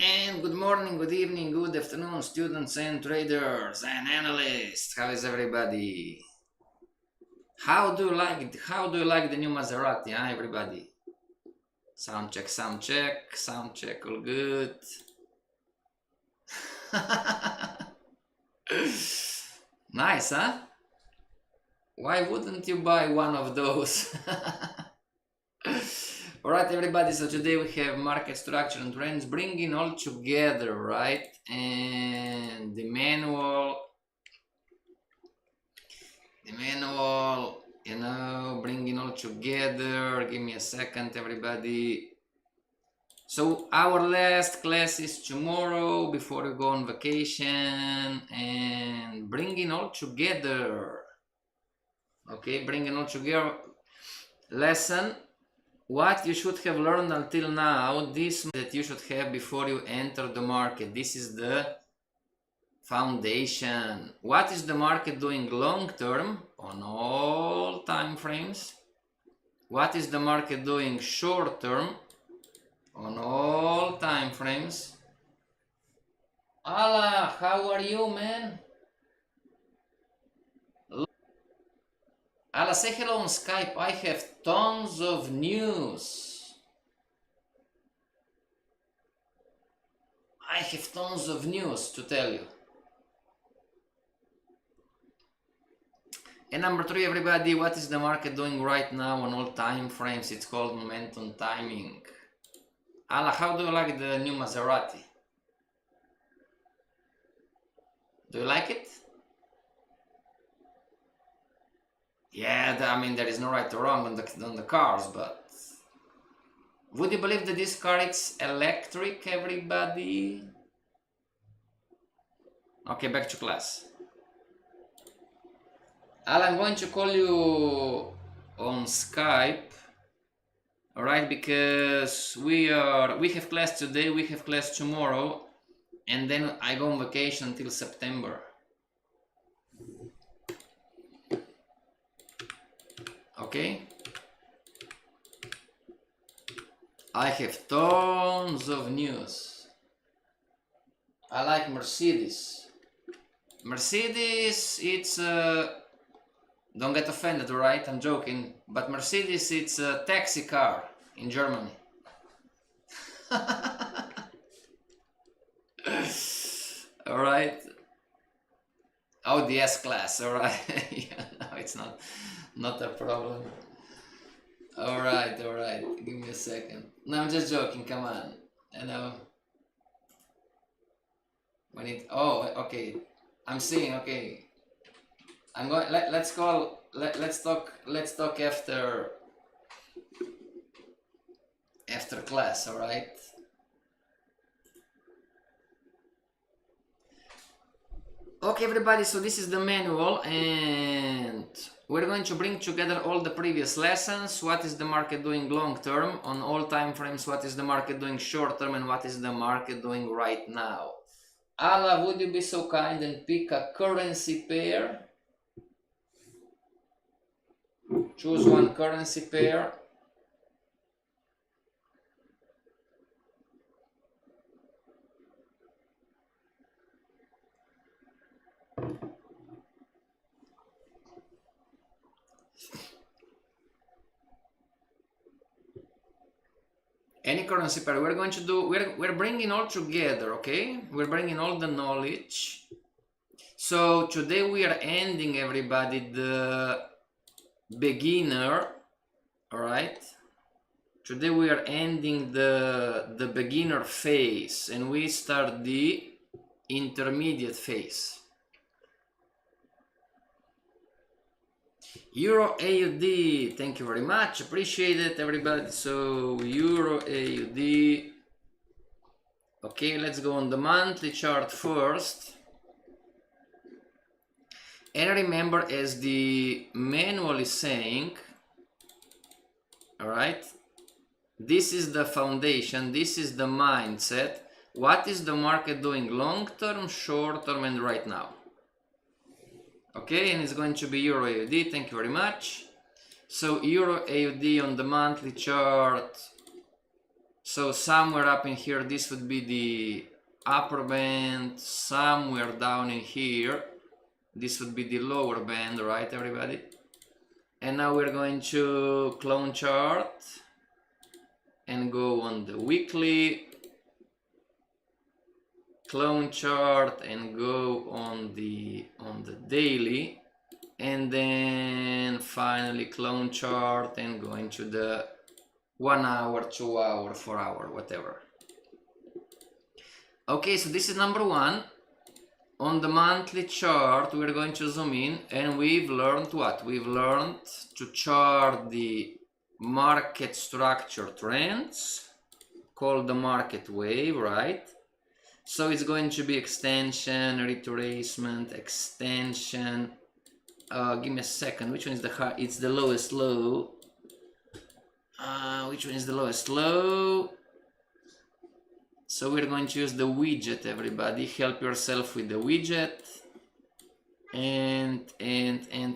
And good morning, good evening, good afternoon, students and traders and analysts. How is everybody? How do you like it? How do you like the new Maserati, huh, everybody? Sound check, sound check, sound check, all good. Nice, huh? Why wouldn't you buy one of those? Alright, everybody, so today we have market structure and trends, bringing all together, right? And the manual, bringing all together. Give me a second, everybody. So our last class is tomorrow before we go on vacation, and bringing all together. Okay, bringing all together. Lesson, what you should have learned until now, this that you should have before you enter the market. This is the foundation. What is the market doing long term on all time frames? What is the market doing short term on all time frames? Allah, how are you, man? Allah, say hello on Skype. I have tons of news. I have tons of news to tell you. And number 3, everybody, what is the market doing right now on all time frames? It's called momentum timing. Allah, how do you like the new Maserati? Do you like it? Yeah, I mean, there is no right or wrong on the cars, but would you believe that this car is electric, everybody? Okay, back to class. Al, I'm going to call you on Skype, all right? Because we have class today, we have class tomorrow, and then I go on vacation until September. Okay? I have tons of news. I like Mercedes. Mercedes, it's don't get offended, right? I'm joking. But Mercedes, it's a taxi car in Germany. Alright. Oh, the S-Class, alright. Yeah, no, it's not a problem. Alright. Give me a second. No, I'm just joking, come on. I know. When it, oh, okay. I'm seeing, okay. I'm going, let's talk after class, alright? Okay, everybody, so this is the manual, and we're going to bring together all the previous lessons. What is the market doing long term on all time frames? What is the market doing short term? And what is the market doing right now? Allah, would you be so kind and pick a currency pair? Choose one currency pair. Any currency pair. We're going to do, we're bringing all together, okay? We're bringing all the knowledge. So today we are ending, everybody, the beginner, all right? Today we are ending the beginner phase, and we start the intermediate phase. Euro AUD, thank you very much, appreciate it, everybody. So Euro AUD, okay, let's go on the monthly chart first. And remember, as the manual is saying, all right, this is the foundation, this is the mindset. What is the market doing long term, short term, and right now? Okay, and it's going to be Euro AUD, thank you very much. So Euro AUD on the monthly chart So somewhere up in here, this would be the upper band. Somewhere down in here, this would be the lower band, right, everybody? And now we're going to clone chart and go on the weekly, clone chart and go on the daily, and then finally clone chart and go into the 1 hour, 2 hour, 4 hour, whatever. Okay, so this is number one. On the monthly chart, we're going to zoom in, and we've learned what? We've learned to chart the market structure trends, called the market wave, right? So it's going to be extension, retracement, extension. Give me a second. Which one is the high? It's the lowest low. Which one is the lowest low? So we're going to use the widget, everybody. Help yourself with the widget. And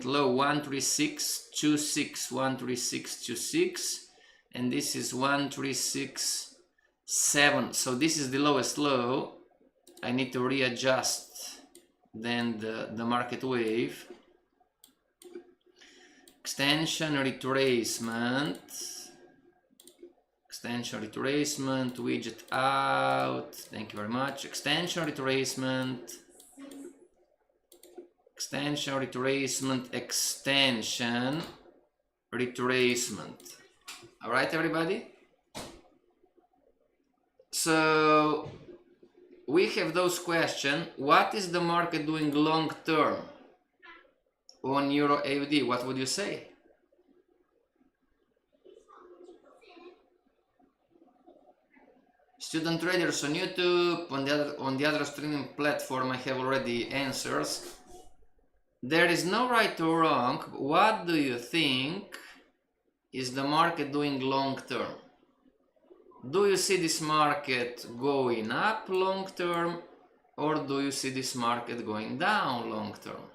low 13626, 13626, and this is 1367. So this is the lowest low. I need to readjust then the market wave. Extension, retracement. Extension, retracement, widget out. Thank you very much. Extension, retracement. Extension, retracement, extension, retracement. All right, everybody? So we have those questions. What is the market doing long term on Euro AUD? What would you say? Student traders on YouTube, on the other streaming platform, I have already answers. There is no right or wrong. What do you think is the market doing long term? Do you see this market going up long term, or do you see this market going down long term?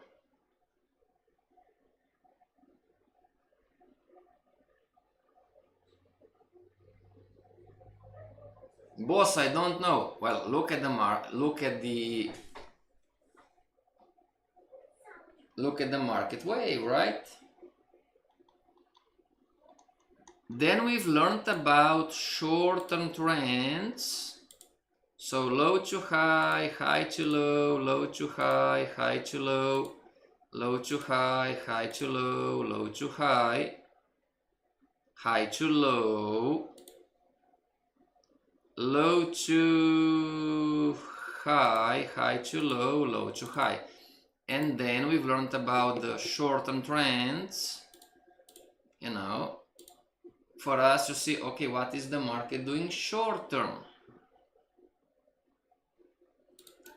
Boss, I don't know. Well, look at the market wave, right? Then we've learned about short-term trends. So low to high, high to low, low to high, high to low, low to high, high to low, low to high, high to low, low to high, high to low, low to high. And then we've learned about the short-term trends, you know, for us to see, okay, what is the market doing short-term?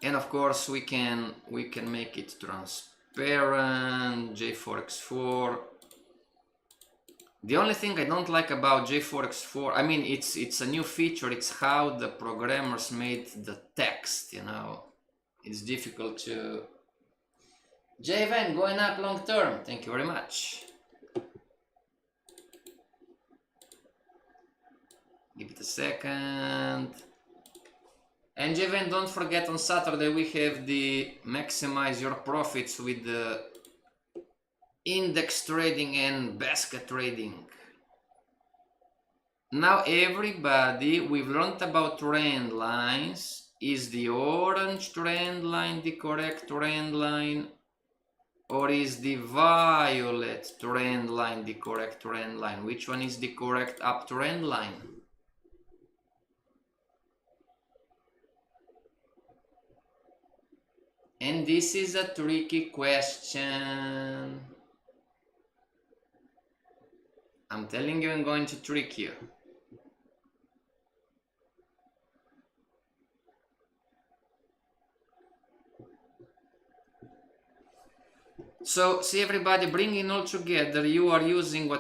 And of course, we can make it transparent, J4X4. The only thing I don't like about J4X4, I mean, it's a new feature. It's how the programmers made the text, you know. It's difficult to... JVN going up long term. Thank you very much. Give it a second. And JVN, don't forget on Saturday we have the maximize your profits with the index trading and basket trading. Now everybody, we've learned about trend lines. Is the orange trend line the correct trend line? Or is the violet trend line the correct trend line? Which one is the correct uptrend line? And this is a tricky question. I'm telling you, I'm going to trick you. So, see everybody, bringing all together, you are using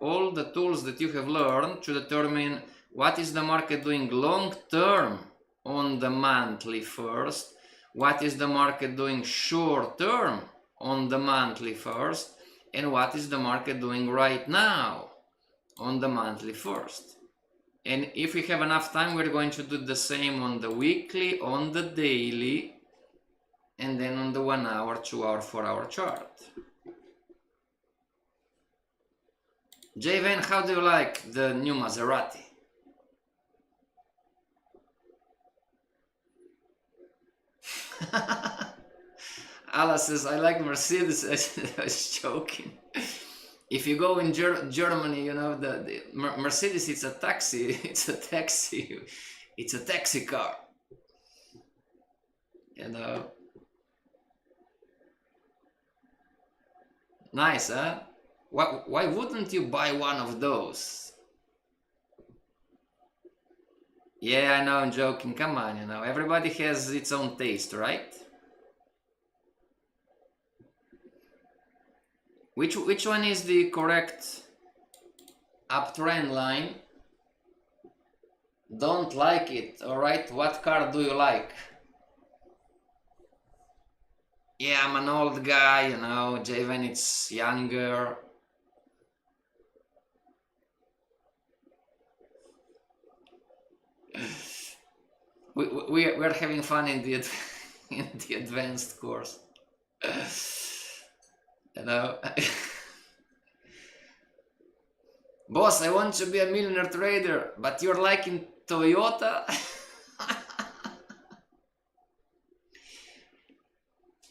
all the tools that you have learned to determine what is the market doing long term on the monthly first, what is the market doing short term on the monthly first, and what is the market doing right now on the monthly first. And if we have enough time, we're going to do the same on the weekly, on the daily, and then on the 1 hour, 2 hour, 4 hour chart. Javen, how do you like the new Maserati? Ala says, I like Mercedes. I was joking. If you go in Germany, you know, the Mercedes, it's a taxi. It's a taxi. It's a taxi car. You know. Nice, huh? Why wouldn't you buy one of those? Yeah, I know, I'm joking. Come on, you know, everybody has its own taste, right? Which one is the correct uptrend line? Don't like it, all right? What car do you like? Yeah, I'm an old guy, you know, Javen, it's younger. We're having fun in the in the advanced course. You know. Boss, I want to be a millionaire trader, but you're liking Toyota?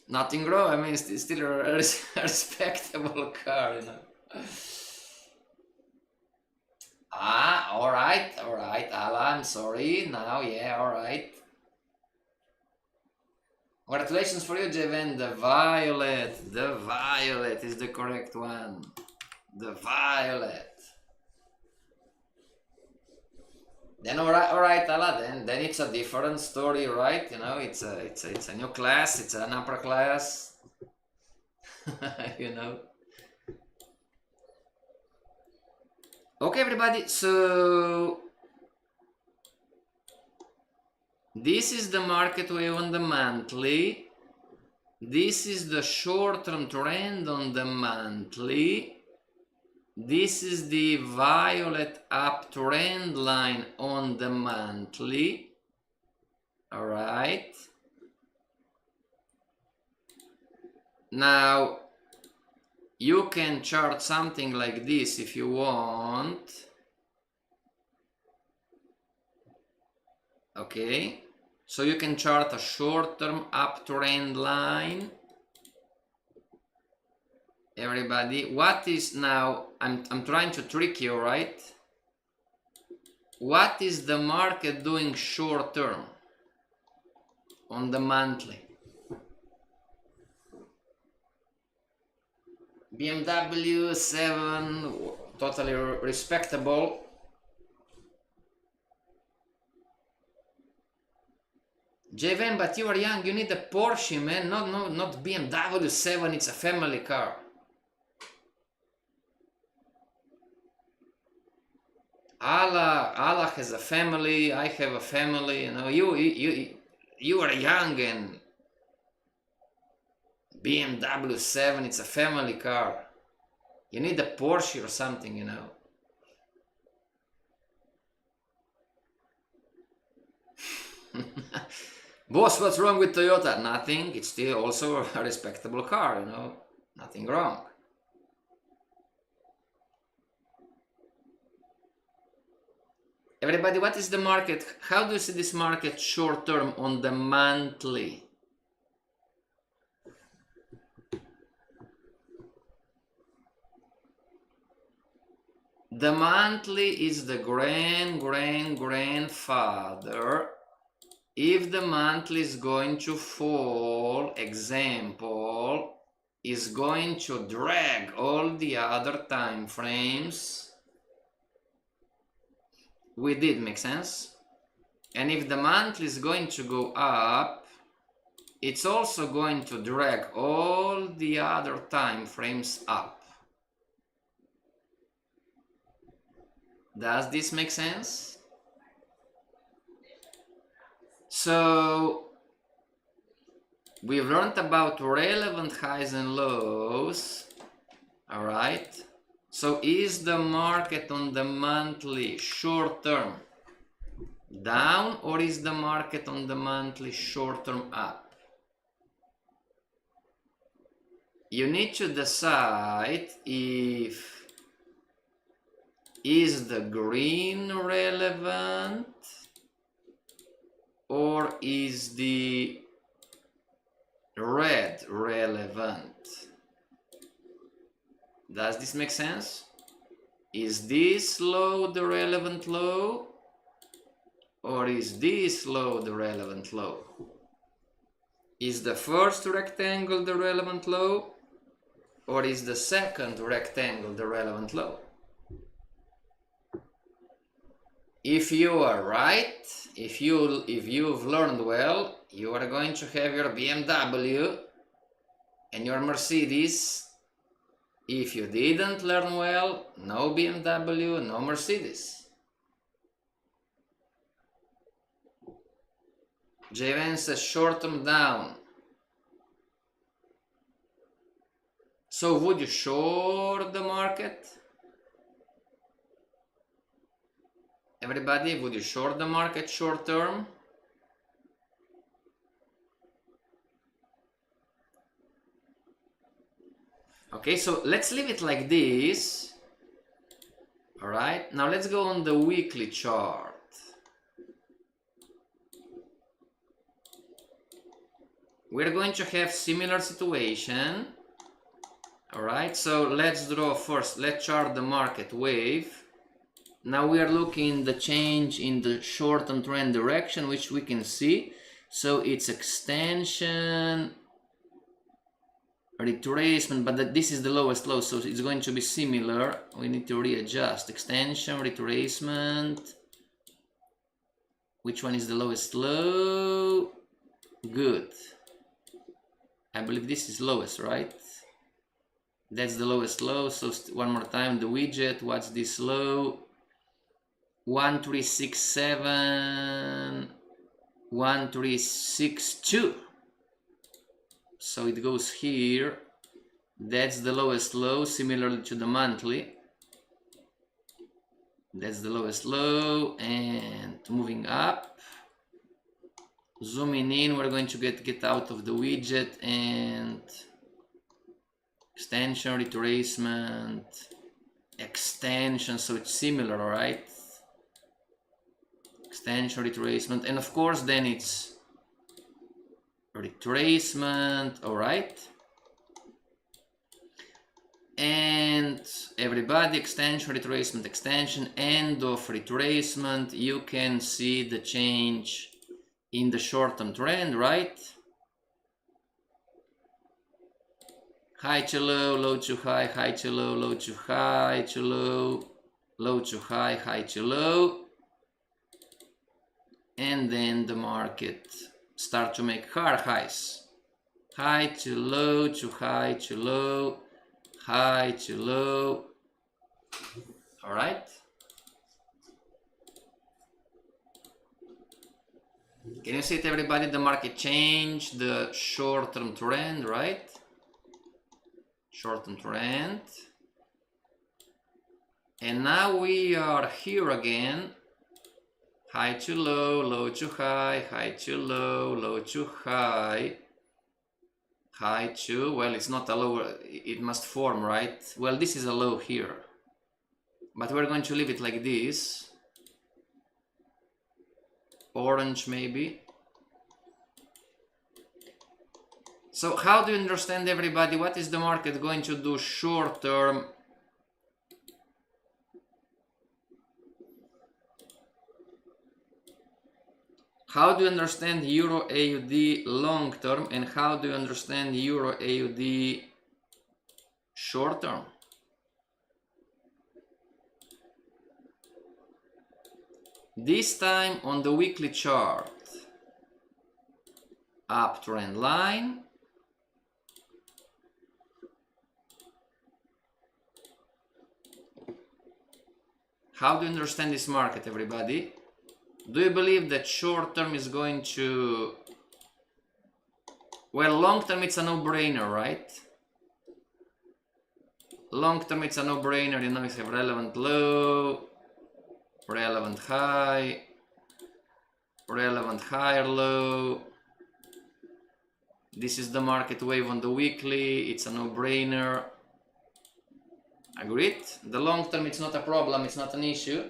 Nothing wrong, I mean, it's still a respectable car, you know. Ah, alright, Ala, I'm sorry, now, yeah, alright. Congratulations for you, Javen, the violet is the correct one. The violet. Then alright, Ala, then it's a different story, right? You know, it's a new class, it's an upper class. You know. Okay, everybody, so this is the market wave on the monthly. This is the short-term trend on the monthly. This is the violet uptrend line on the monthly. All right. Now, you can chart something like this if you want. Okay. So you can chart a short-term uptrend line. Everybody, what is now, I'm trying to trick you, right? What is the market doing short term on the monthly? BMW 7, totally respectable. Javen, but you are young, you need a Porsche, man, not BMW 7, it's a family car. Allah has a family, I have a family, you know, you are young and BMW 7, it's a family car. You need a Porsche or something, you know. Boss, what's wrong with Toyota? Nothing, it's still also a respectable car, you know, nothing wrong. Everybody, what is the market? How do you see this market short term on the monthly? The monthly is the grandfather. If the monthly is going to fall, example, is going to drag all the other time frames. We did make sense? And if the monthly is going to go up, it's also going to drag all the other time frames up. Does this make sense? So we've learned about relevant highs and lows. All right. So is the market on the monthly short term down, or is the market on the monthly short-term up? You need to decide if is the green relevant or is the red relevant. Does this make sense? Is this low the relevant low, or is this low the relevant low? Is the first rectangle the relevant low, or is the second rectangle the relevant low? If you are right, if you've learned well, you are going to have your BMW and your Mercedes. If you didn't learn well, no BMW, no Mercedes. Javen says short-term down. So would you short the market? Everybody, would you short the market short-term? Okay, so let's leave it like this. All right, now let's go on the weekly chart. We're going to have similar situation. All right, so let's draw first, let's chart the market wave. Now we are looking the change in the short-term trend direction, which we can see. So it's extension, retracement, but this is the lowest low, so it's going to be similar. We need to readjust. Extension, retracement. Which one is the lowest low? Good. I believe this is lowest, right? That's the lowest low. So one more time, the widget. What's this low? 1367, 1362. So it goes here. That's the lowest low, similarly to the monthly. That's the lowest low, and moving up. Zooming in, we're going to get out of the widget and extension, retracement, extension. So it's similar, right? Extension, retracement, and of course then it's retracement. All right, and everybody, extension, retracement, extension, end of retracement. You can see the change in the short-term trend, right? High to low, low to high, high to low, low to high, to low, low to high, high to low. And then the market start to make hard highs. High to low, to high to low, high to low. All right. Can you see it, everybody? The market changed the short-term trend, right? Short-term trend. And now we are here again. High to low, low to high, high to low, low to high, high to, well, it's not a low, it must form, right? Well, this is a low here, but we're going to leave it like this. Orange maybe. So how do you understand, everybody? What is the market going to do short term? How do you understand Euro AUD long term, and how do you understand Euro AUD short term? This time on the weekly chart, uptrend line. How do you understand this market, everybody? Do you believe that short term is going to, well, long term it's a no-brainer, right? Long term it's a no-brainer, you know, you have relevant low, relevant high, relevant higher low. This is the market wave on the weekly. It's a no-brainer. Agreed? The long term, it's not a problem, it's not an issue.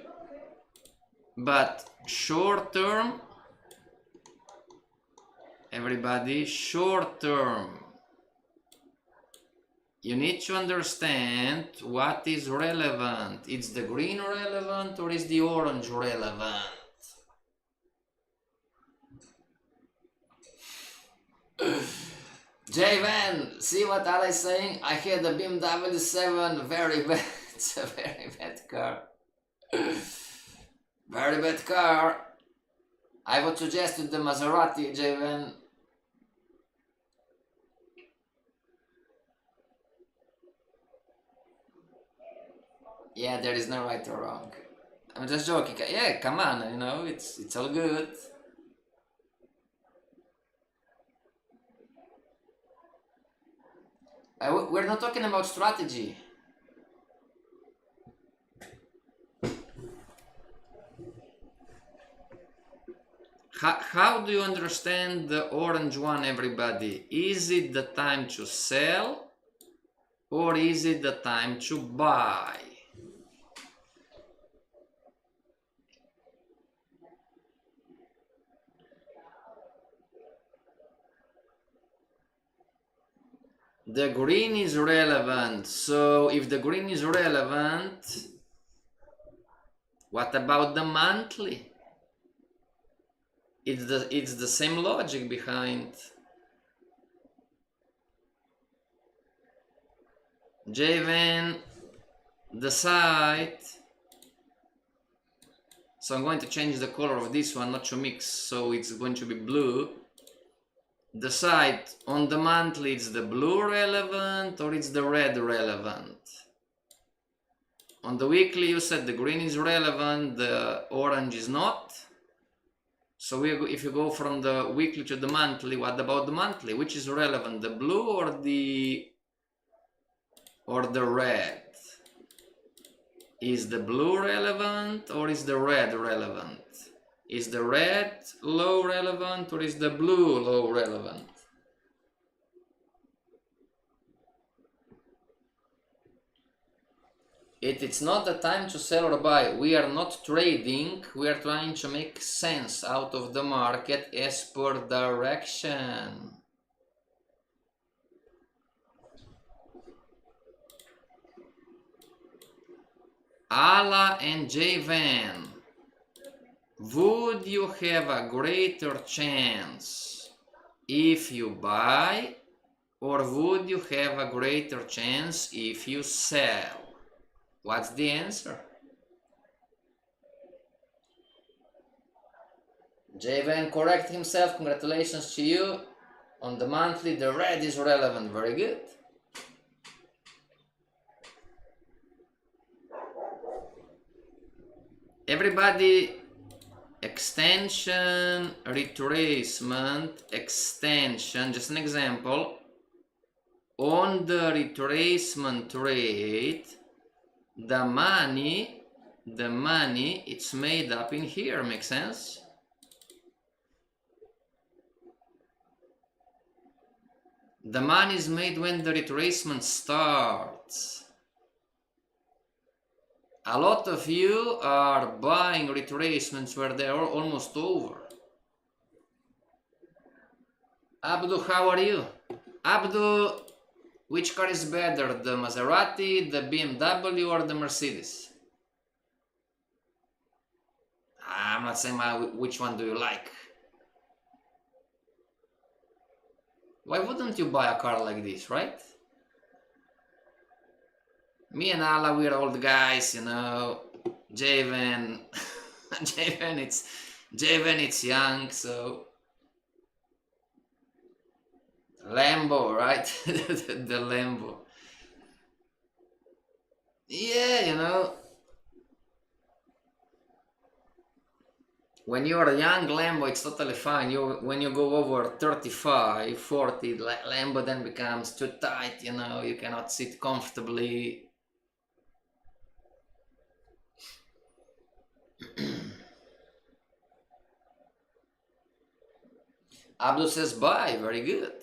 But short term, everybody, short term, you need to understand what is relevant. It's the green relevant or is the orange relevant? J-Van, see what Ali is saying? I had a BMW 7, very bad. It's a very bad car. Very bad car. I would suggest the Maserati, J-Van. Yeah, there is no right or wrong. I'm just joking. Yeah, come on, you know, it's all good. We're not talking about strategy. How do you understand the orange one, everybody? Is it the time to sell or is it the time to buy? The green is relevant. So if the green is relevant, what about the monthly? It's the same logic behind. Javen, the site. So I'm going to change the color of this one, not to mix, so it's going to be blue. The site on the monthly, it's the blue relevant or it's the red relevant? On the weekly, you said the green is relevant, the orange is not. So if you go from the weekly to the monthly, what about the monthly? Which is relevant, the blue or the red? Is the blue relevant or is the red relevant? Is the red low relevant or is the blue low relevant? It's not the time to sell or buy. We are not trading. We are trying to make sense out of the market as per direction. Ala and J-Van, would you have a greater chance if you buy or would you have a greater chance if you sell? What's the answer? J-Van correct himself, congratulations to you. On the monthly, the red is relevant, very good. Everybody, extension, retracement, extension, just an example. On the retracement rate, the money, it's made up in here, makes sense? The money is made when the retracement starts. A lot of you are buying retracements where they are almost over. Abdu, how are you? Abdu, which car is better, the Maserati, the BMW, or the Mercedes? I'm not saying which one do you like. Why wouldn't you buy a car like this, right? Me and Ala, we're old guys, you know. Javen, Javen, it's young, so Lambo, right? the Lambo. Yeah, you know. When you're a young Lambo, it's totally fine. When you go over 35, 40, Lambo then becomes too tight, you know. You cannot sit comfortably. Abdul says buy, very good.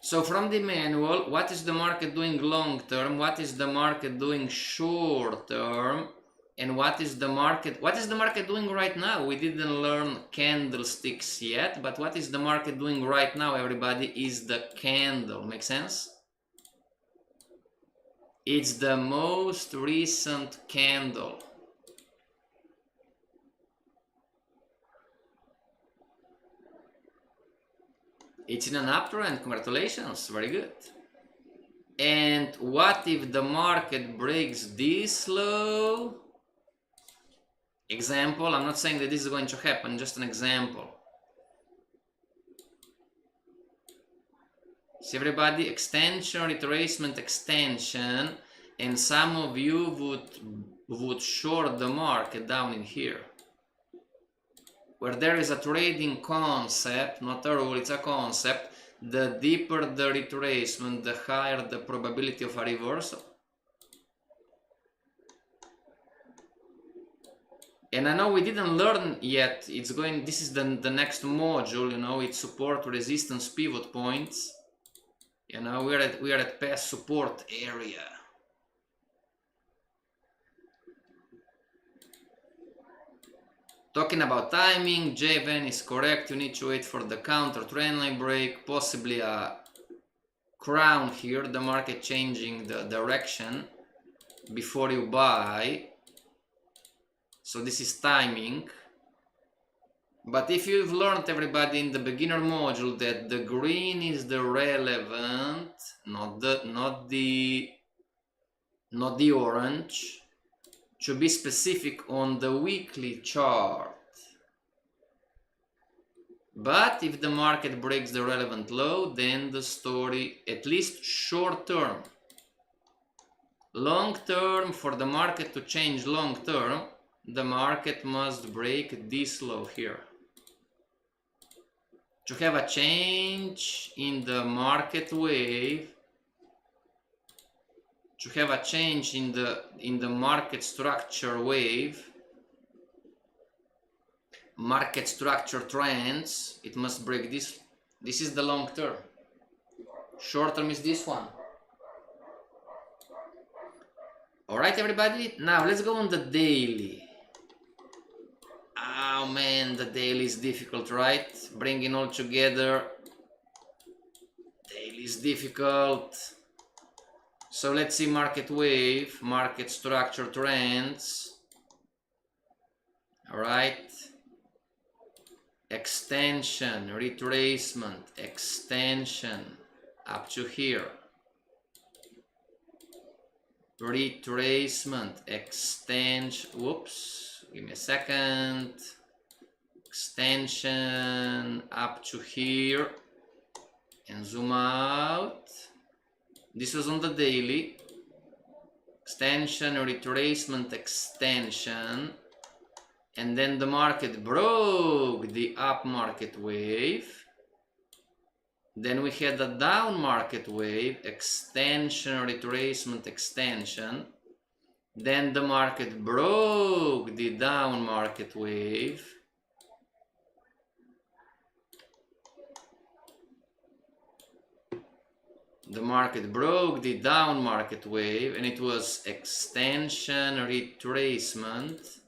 So from the manual, what is the market doing long term, what is the market doing short term, and what is the market doing right now? We didn't learn candlesticks yet, but what is the market doing right now, everybody, is the candle. Make sense? It's the most recent candle. It's in an uptrend, congratulations, very good. And what if the market breaks this low? Example, I'm not saying that this is going to happen, just an example. See everybody, extension, retracement, extension, and some of you would short the market down in here. Where there is a trading concept, not a rule, it's a concept, the deeper the retracement, the higher the probability of a reversal. And I know we didn't learn yet, this is the next module, you know, it's support, resistance, pivot points. You know, we are at past support area. Talking about timing, Javen is correct, you need to wait for the counter trendline break, possibly a crown here, the market changing the direction before you buy. So this is timing. But if you've learned, everybody, in the beginner module that the green is the relevant, not the orange, to be specific, on the weekly chart. But if the market breaks the relevant low, then the story, at least short term. Long term, for the market to change long term, the market must break this low here. To have a change in the market wave, to have a change in the market structure wave, market structure trends, it must break this. This is the long term. Short term is this one. Alright, everybody, now let's go on the daily. Oh man, the daily is difficult, right? Bringing all together, daily is difficult. So let's see market wave, market structure trends. Alright, extension, retracement, extension up to here, retracement, extension, whoops, give me a second, extension up to here, and zoom out. This was on the daily, extension, retracement, extension, and then the market broke the up market wave. Then we had a down market wave, extension, retracement, extension. Then the market broke the down market wave. The market broke the down market wave, and it was extension, retracement.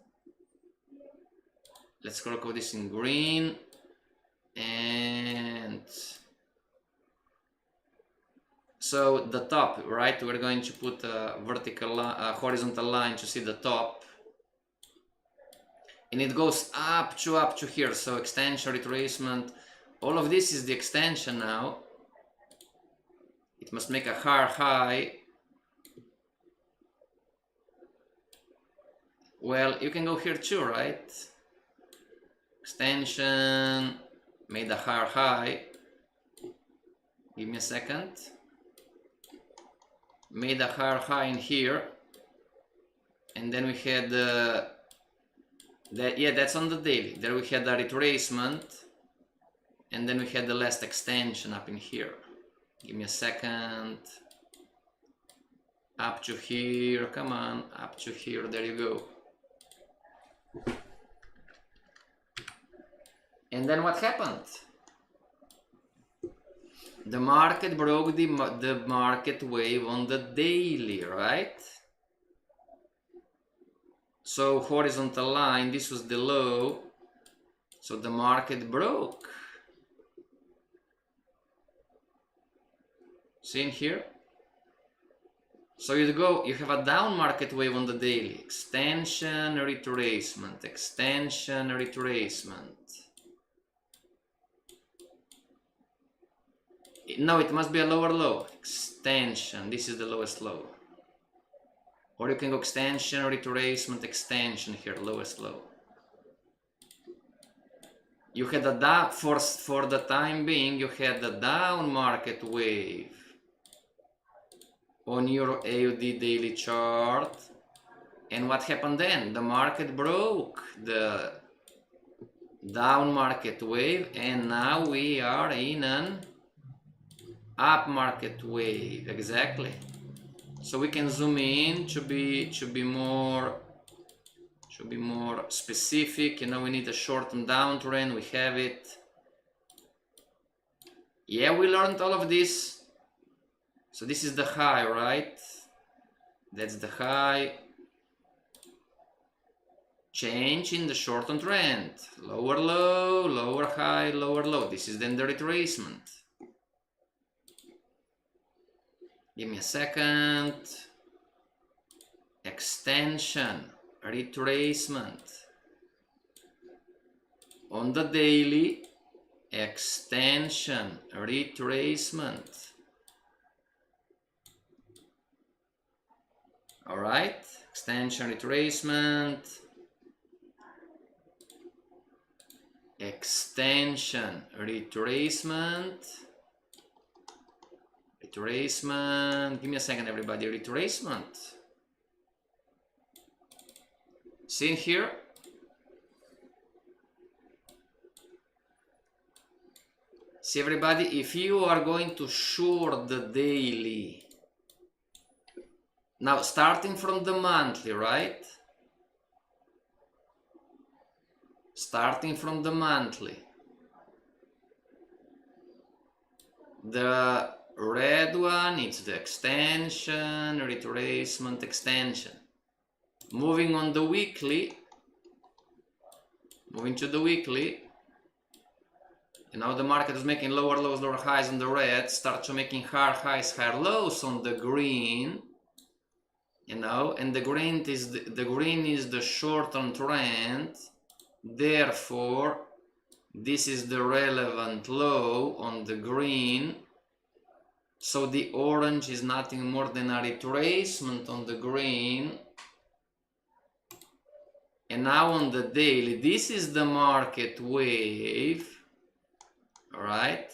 Let's color this in green, and so the top, right? We're going to put a vertical line, a horizontal line to see the top, and it goes up to here. So extension, retracement, all of this is the extension now. It must make a higher high. Well, you can go here too, right? Extension, made a higher high. Give me a second. Made a higher high in here, and then we had that's on the daily. There we had a retracement, and then we had the last extension up in here. Give me a second. up to here, come on, up to here, there you go. And then what happened? The market broke the market wave on the daily, right? So horizontal line, this was the low, so the market broke. See in here? So you have a down market wave on the daily, extension, retracement, extension, retracement. No, it must be a lower low, extension, this is the lowest low. Or you can go extension, retracement, extension here, lowest low. You had a down, for the time being, you had a down market wave on your AUD daily chart. And what happened then? The market broke the down market wave, and now we are in an up market wave, exactly. So we can zoom in to be more specific. You know, we need a short-term downtrend. We have it. Yeah, we learned all of this. So this is the high, right? That's the high. Change in the short-term trend. Lower low, lower high, lower low. This is then the retracement. Give me a second. Extension, retracement. On the daily, extension, retracement. All right, extension, retracement. Extension, retracement. Retracement. Give me a second, everybody. Retracement. See here? See, everybody, if you are going to short the daily, now starting from the monthly, right? Starting from the monthly, the red one, it's the extension, retracement, extension. Moving on the weekly, moving to the weekly, you know, the market is making lower lows, lower highs on the red, start to making higher highs, higher lows on the green, you know, and the green is the short-term trend. Therefore, this is the relevant low on the green. So the orange is nothing more than a retracement on the green. And now on the daily, this is the market wave. All right.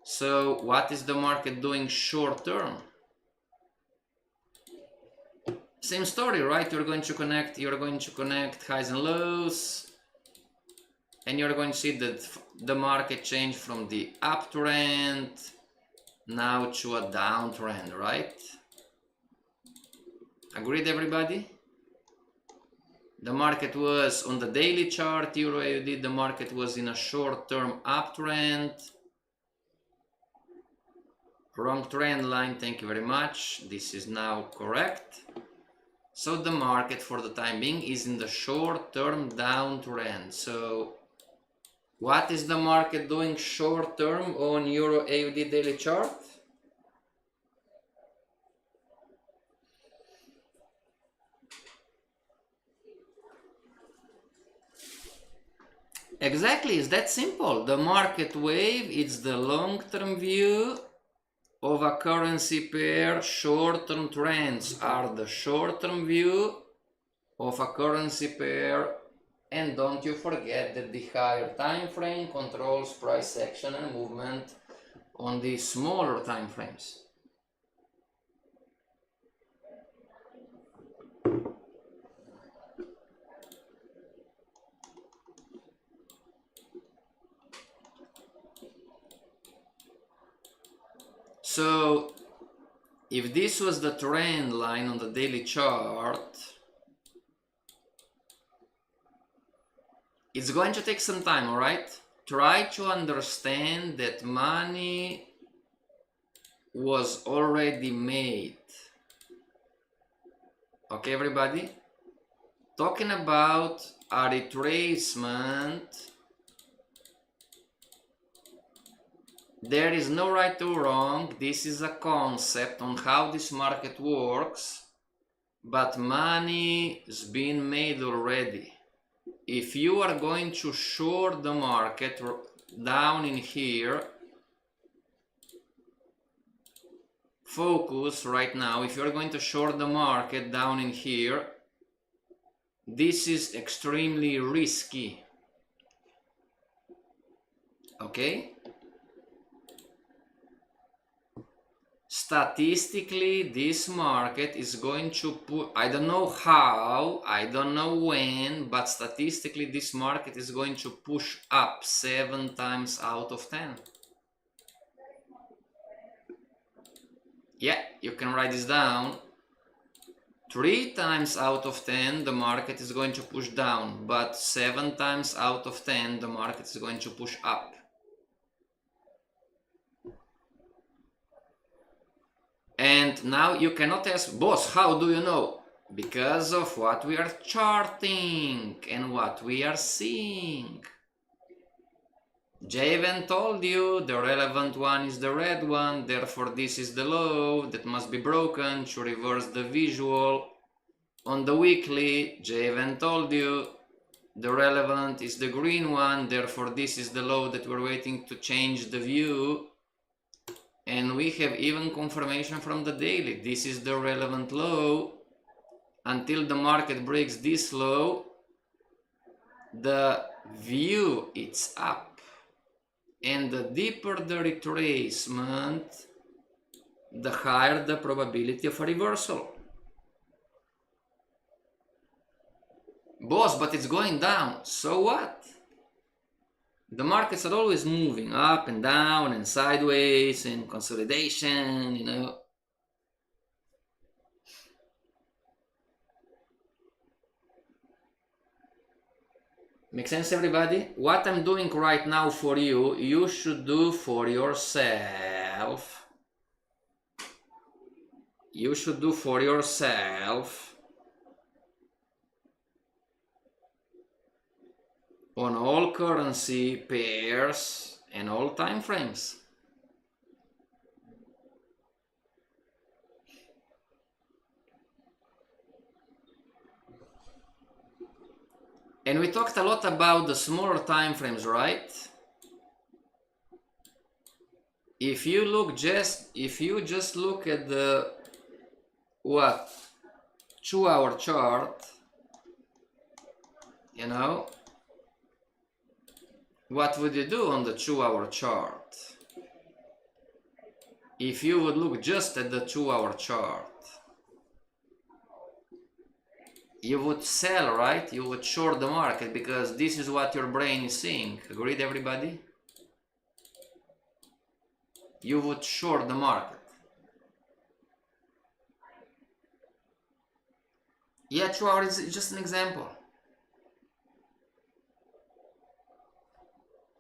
So what is the market doing short term? Same story, right? You're going to connect highs and lows. And you're going to see that the market change from the uptrend now to a downtrend, right? Agreed, everybody? The market was on the daily chart, Euro AUD, the market was in a short-term uptrend. Wrong trend line, thank you very much. This is now correct. So the market for the time being is in the short-term downtrend. So what is the market doing short-term on Euro AUD daily chart? Exactly, it's that simple. The market wave, it's the long-term view of a currency pair. Short-term trends are the short-term view of a currency pair. And don't you forget that the higher time frame controls price action and movement on the smaller time frames. So if this was the trend line on the daily chart, it's going to take some time, all right? Try to understand that money was already made. Okay, everybody? Talking about a retracement, there is no right or wrong. This is a concept on how this market works, but money is being made already. If you are going to short the market down in here, focus right now. If you're going to short the market down in here, this is extremely risky. Okay? Statistically, this market is going to put, I don't know how, I don't know when, but statistically this market is going to push up 7 times out of 10. Yeah, you can write this down. 3 times out of 10 the market is going to push down, but 7 times out of 10 the market is going to push up. And now you cannot ask, boss, how do you know? Because of what we are charting and what we are seeing. Javen told you the relevant one is the red one, therefore this is the low that must be broken to reverse the visual. On the weekly, Javen told you the relevant is the green one, therefore this is the low that we're waiting to change the view. And we have even confirmation from the daily. This is the relevant low. Until the market breaks this low, the view it's up. And the deeper the retracement, the higher the probability of a reversal. Boss, but it's going down. So what? The markets are always moving up and down and sideways and consolidation, you know. Make sense, everybody? What I'm doing right now for you, you should do for yourself. You should do for yourself on all currency pairs and all time frames. And we talked a lot about the smaller time frames, right? If you just look at the 2-hour chart, you know, what would you do on the 2-hour chart? If you would look just at the 2-hour chart, you would sell, right? You would short the market because this is what your brain is seeing. Agreed, everybody? You would short the market. Yeah, 2 hours is just an example.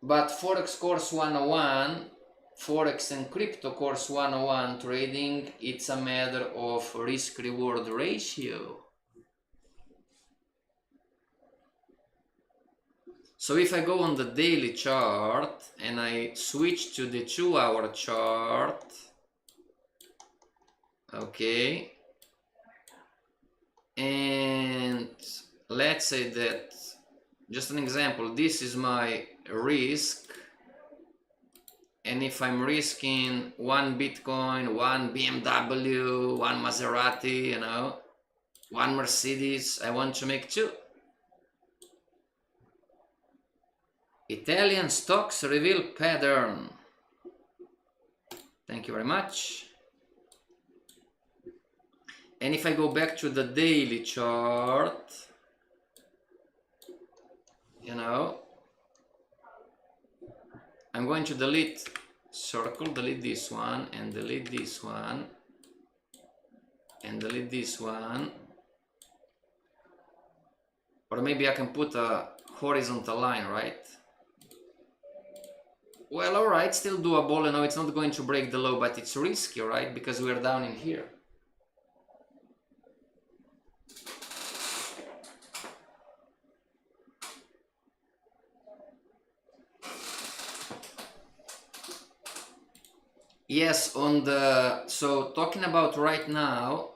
But Forex course 101, Forex and crypto course 101 trading, it's a matter of risk-reward ratio. So if I go on the daily chart and I switch to the 2-hour chart, okay, and let's say that, just an example, this is my risk, and if I'm risking 1 Bitcoin, 1 BMW, 1 Maserati, you know, 1 Mercedes, I want to make 2. Italian stocks reveal pattern. Thank you very much. And if I go back to the daily chart, you know, I'm going to delete this one and delete this one. and delete this one. Or maybe I can put a horizontal line, right? Well, alright, still doable. You know, it's not going to break the low, but it's risky, right? Because we're down in here. Yes, on the, so talking about right now,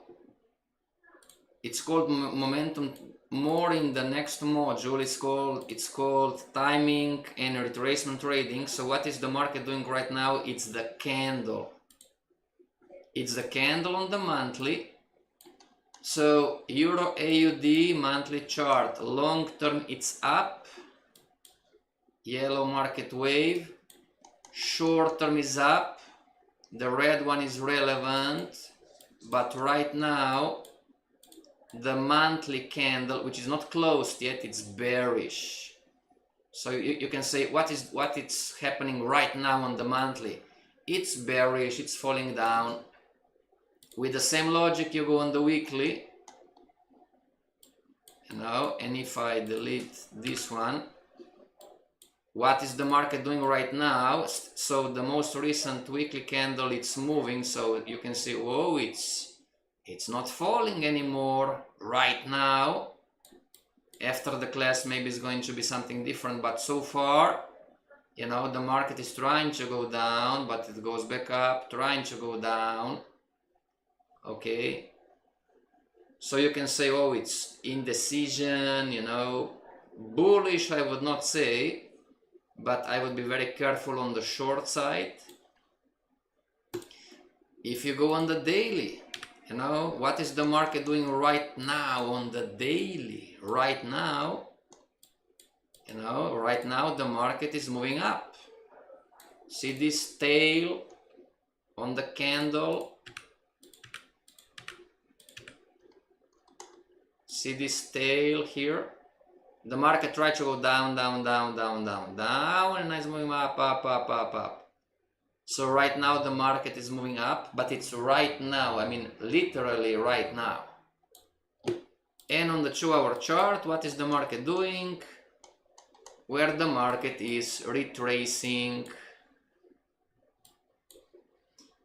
it's called momentum. More in the next module, it's called timing and retracement trading. So what is the market doing right now? It's the candle. It's the candle on the monthly. So Euro AUD monthly chart, long term it's up, yellow market wave. Short term is up, the red one is relevant, but right now the monthly candle, which is not closed yet, it's bearish. So you can say what is happening right now on the monthly. It's bearish, it's falling down. With the same logic, you go on the weekly, you know, and if I delete this one, what is the market doing right now? So the most recent weekly candle, it's moving, so you can see, whoa, it's not falling anymore right now. After the class, maybe it's going to be something different, but so far, you know, the market is trying to go down, but it goes back up, trying to go down. Okay, so you can say, oh, it's indecision, you know, bullish I would not say, but I would be very careful on the short side. If you go on the daily, you know, what is the market doing right now on the daily? Right now, you know, right now the market is moving up. See this tail on the candle? See this tail here? The market tried to go down, down, down, down, down, down, and it's moving up, up, up, up, up. So right now the market is moving up, but it's right now, I mean literally right now. And on the 2-hour chart, what is the market doing? Where the market is retracing.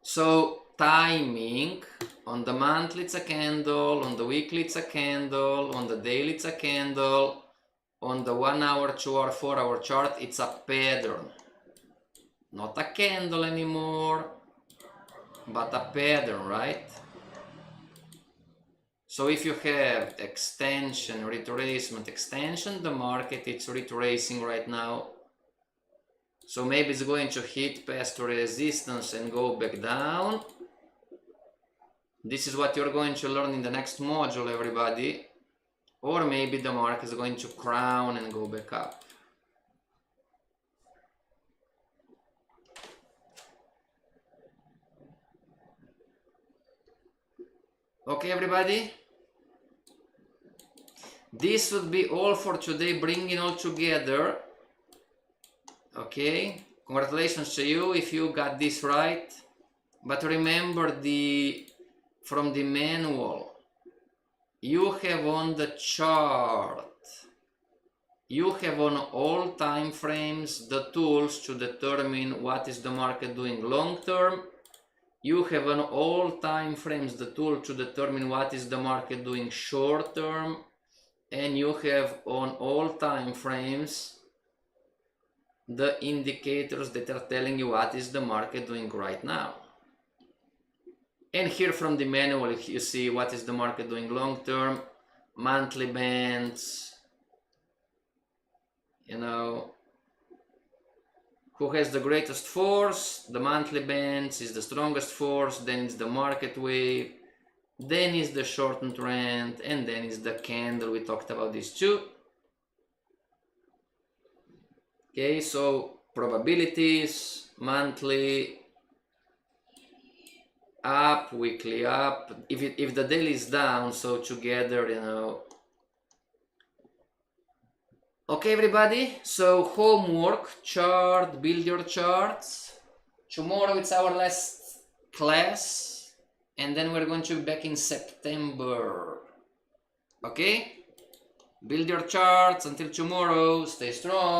So timing, on the monthly it's a candle, on the weekly it's a candle, on the daily it's a candle, on the 1-hour, 2-hour, 4-hour chart it's a pattern. Not a candle anymore, but a pattern, right? So if you have extension, retracement, extension, the market it's retracing right now. So maybe it's going to hit past resistance and go back down. This is what you're going to learn in the next module, everybody. Or maybe the market is going to crown and go back up. Okay, everybody? This would be all for today, bringing all together. Okay, congratulations to you if you got this right. But remember, from the manual, you have on the chart, you have on all time frames the tools to determine what is the market doing long term. You have on all time frames the tool to determine what is the market doing short term. And you have on all time frames the indicators that are telling you what is the market doing right now. And here from the manual you see what is the market doing long term, monthly bands, you know, who has the greatest force, the monthly bands is the strongest force, then it's the market wave, then is the shortened trend, and then is the candle. We talked about these two. Okay, so probabilities, monthly up, weekly up. If the daily is down, so together, you know. Okay, everybody, so homework, chart, build your charts. Tomorrow it's our last class. and then we're going to be back in September. Okay? Build your charts until tomorrow. Stay strong.